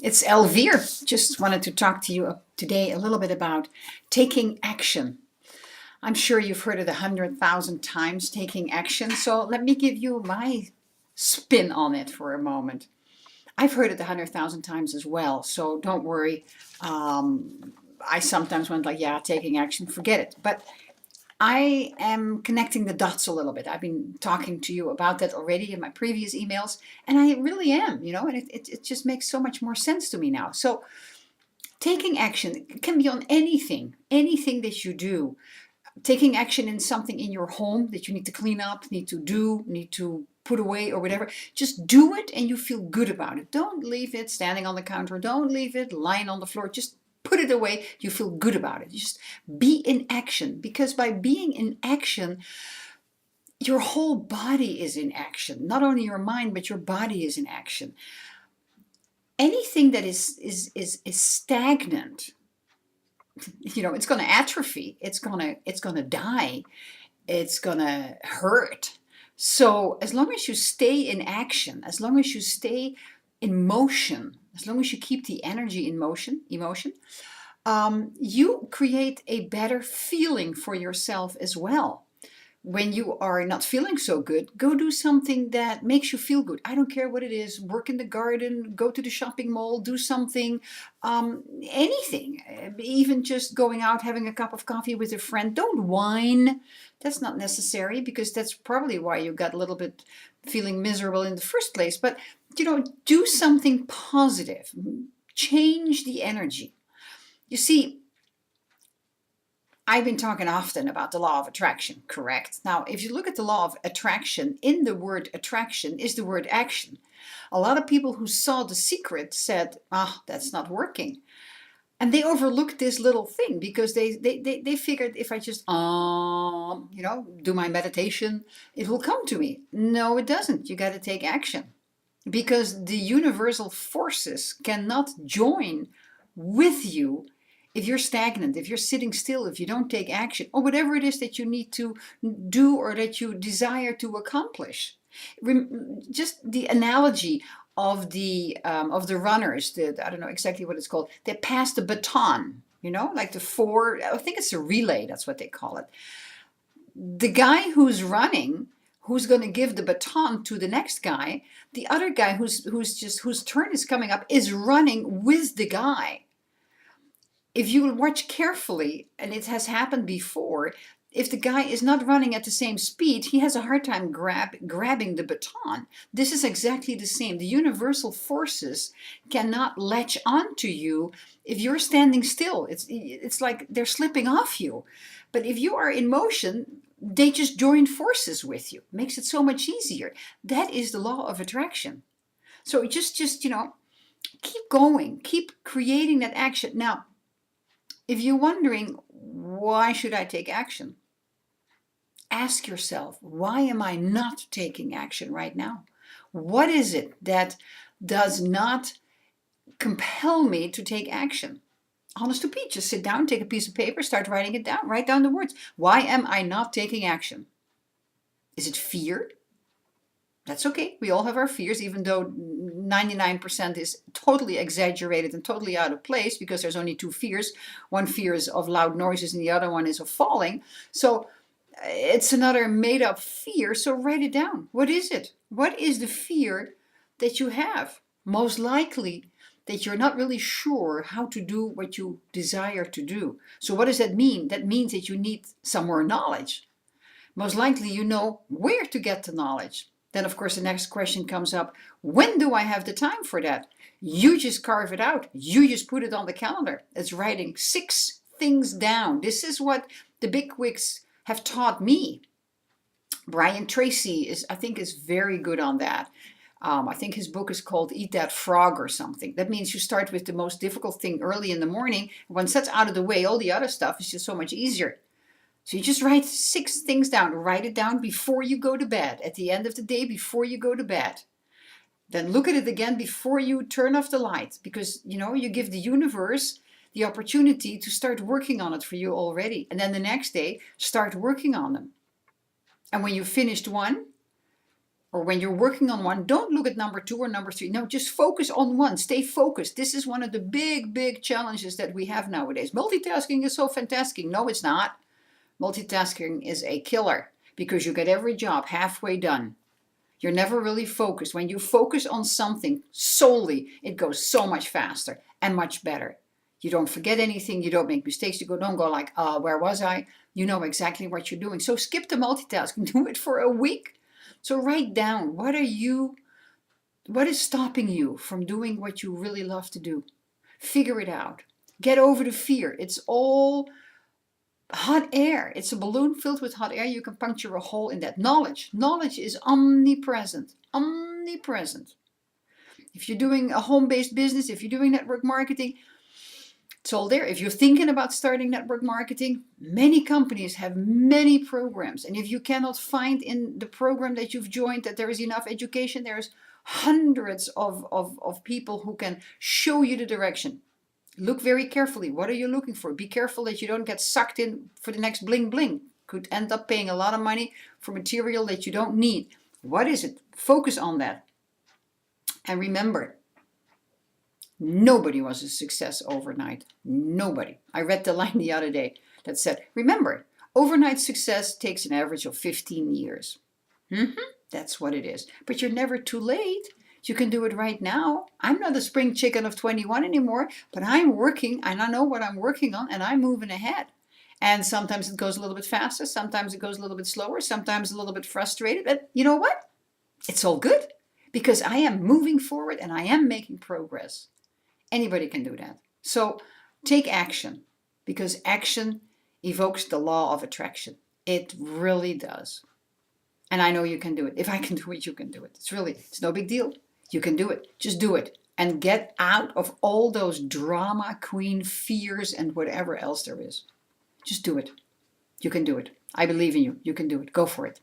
It's Elvire. Just wanted to talk to you today a little bit about taking action. I'm sure you've heard it 100,000 times, taking action. So let me give you my spin on it for a moment. I've heard it 100,000 times as well. So don't worry. I sometimes went like, yeah, taking action, forget it. But I am connecting the dots a little bit. I've been talking to you about that already in my previous emails, and I really am, and it just makes so much more sense to me now. So, taking action can be on anything that you do. Taking action in something in your home that you need to clean up, need to put away or whatever. Just do it and you feel good about it. Don't leave it standing on the counter. Don't leave it lying on the floor. Just put it away. You feel good about it. Just be in action, because by being in action, your whole body is in action. Not only your mind, but your body is in action. Anything that is stagnant, it's going to atrophy. It's going to die. It's going to hurt. So as long as you stay in action, as long as you stay in motion, as long as you keep the energy in motion, emotion, you create a better feeling for yourself as well. When you are not feeling so good, go do something that makes you feel good. I don't care what it is. Work in the garden, go to the shopping mall, do something, anything. Even just going out, having a cup of coffee with a friend. Don't whine. That's not necessary, because that's probably why you got a little bit feeling miserable in the first place. But, do something positive. Change the energy. You see, I've been talking often about the law of attraction, correct? Now, if you look at the law of attraction, in the word attraction is the word action. A lot of people who saw The Secret said, that's not working. And they overlooked this little thing, because they figured, if I just, do my meditation, it will come to me. No, it doesn't. You got to take action, because the universal forces cannot join with you if you're stagnant, if you're sitting still, if you don't take action, or whatever it is that you need to do or that you desire to accomplish. Just the analogy of the runners, I don't know exactly what it's called, they pass the baton, like I think it's a relay, that's what they call it. The guy who's running, who's going to give the baton to the next guy, the other guy whose turn is coming up is running with the guy. If you watch carefully, and it has happened before, if the guy is not running at the same speed, he has a hard time grabbing the baton. This is exactly the same. The universal forces cannot latch onto you if you're standing still. It's like they're slipping off you. But if you are in motion, they just join forces with you. Makes it so much easier. That is the law of attraction. So just keep going, keep creating that action. Now, if you're wondering, why should I take action? Ask yourself, why am I not taking action right now? What is it that does not compel me to take action? Honest to Pete, just sit down, take a piece of paper, start writing it down. Write down the words. Why am I not taking action? Is it fear? That's okay. We all have our fears, even though 99% is totally exaggerated and totally out of place, because there's only two fears. One fear is of loud noises and the other one is of falling. So it's another made up fear. So write it down. What is it? What is the fear that you have? Most likely that you're not really sure how to do what you desire to do. So what does that mean? That means that you need some more knowledge. Most likely you know where to get the knowledge. Then, of course, the next question comes up. When do I have the time for that? You just carve it out. You just put it on the calendar. It's writing 6 things down. This is what the bigwigs have taught me. Brian Tracy I think is very good on that. I think his book is called Eat That Frog or something. That means you start with the most difficult thing early in the morning. Once that's out of the way, all the other stuff is just so much easier. So you just write 6 things down. Write it down before you go to bed, at the end of the day, before you go to bed. Then look at it again before you turn off the light, because you give the universe the opportunity to start working on it for you already. And then the next day, start working on them. And when you've finished one, or when you're working on one, don't look at number 2 or number 3. No, just focus on one. Stay focused. This is one of the big challenges that we have nowadays. Multitasking is so fantastic. No, it's not. Multitasking is a killer because you get every job halfway done. You're never really focused. When you focus on something solely, it goes so much faster and much better. You don't forget anything. You don't make mistakes. You don't go like, where was I? You know exactly what you're doing. So skip the multitasking. Do it for a week. So write down, what is stopping you from doing what you really love to do? Figure it out. Get over the fear. It's all hot air. It's a balloon filled with hot air. You can puncture a hole in that. Knowledge is omnipresent. If you're doing a home-based business, if you're doing network marketing, it's all there. If you're thinking about starting network marketing, many companies have many programs. And if you cannot find in the program that you've joined that there is enough education, there's hundreds of people who can show you the direction. Look very carefully. What are you looking for? Be careful that you don't get sucked in for the next bling bling. Could end up paying a lot of money for material that you don't need. What is it? Focus on that. And remember, nobody was a success overnight. Nobody. I read the line the other day that said, remember, overnight success takes an average of 15 years. That's what it is. But you're never too late. You can do it right now. I'm not a spring chicken of 21 anymore, but I'm working and I know what I'm working on and I'm moving ahead. And sometimes it goes a little bit faster. Sometimes it goes a little bit slower. Sometimes a little bit frustrated. But you know what? It's all good because I am moving forward and I am making progress. Anybody can do that. So take action because action evokes the law of attraction. It really does. And I know you can do it. If I can do it, you can do it. It's no big deal. You can do it. Just do it. And get out of all those drama queen fears and whatever else there is. Just do it. You can do it. I believe in you. You can do it. Go for it.